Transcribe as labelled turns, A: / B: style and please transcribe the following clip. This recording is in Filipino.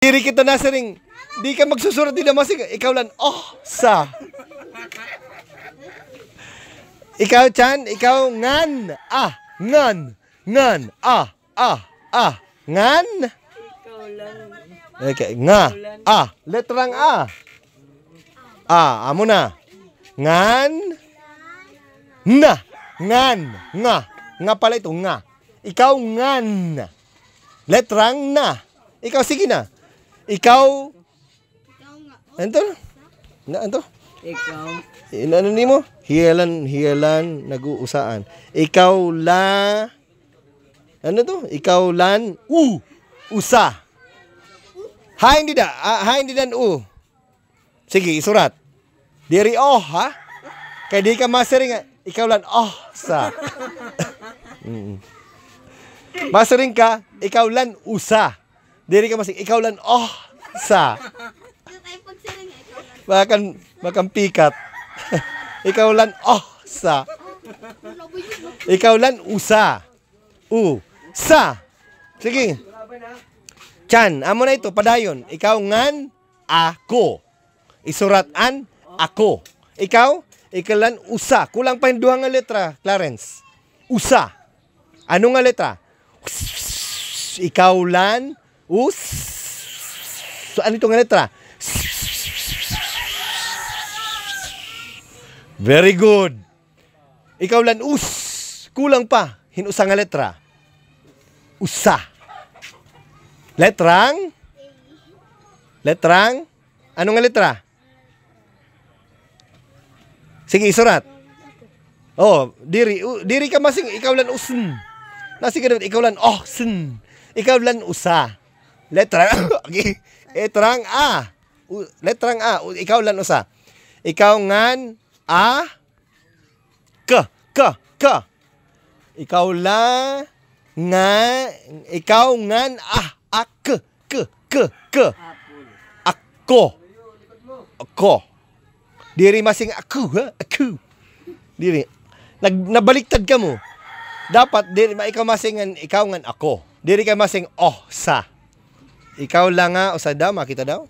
A: Diri kita nasering. Di ka magsusurat din naman masing. Ikaw lang, oh, sa. Ikaw, Chan, ikaw, ngan, ah, ngan, ngan, ah, ngan. Okay, nga, letrang A. Amo na. Ngan, na, ngan, nga pala ito, nga. Ikaw, ngan. Letrang na. Ikaw, sige na. Ikaw, ano?
B: Ikaw.
A: Ano ni mo? Hiyalan, nag-uusaan. Ikaw la, ano to? Ikaw lan, usa. Hindi dan Sige, isurat. Diri ha? Kaya di ka masering, ikaw lan, sa. Masering ka, ikaw lan, usa. Diri ka masering, ikaw lan, sa. Makan pikat. Ikaw lan, sa. Ikaw lan, usa. Sa. Sige. Chan, amo na ito, padayon. Ikaw ngan, ako. Isuratan, ako. Ikaw lan, usa. Kulang pa yung duha nga letra, Clarence. Usa. Ano nga letra? Ikaw lan, ano ito nga letra? Very good. Ikaw lan, kulang pa. Hinusa nga letra. Usa. Letrang? Ano nga letra? Sige, isurat. Diri ka masing, ikaw lan usen. Nasi ka ikaw lan sen. Ikaw lan usa. Letrang, okay. Letrang A. Letrang A, ikaw lan usa. Ikaw ngan, ka. Ikaw la, ikaw ngan, Ako. Diri masing ako. Diri. Nabaliktad ka mo. Dapat diri ikaw masing ikaw ngan ako. Diri ka masing sa. Ikaw lang nga usa daw makita daw.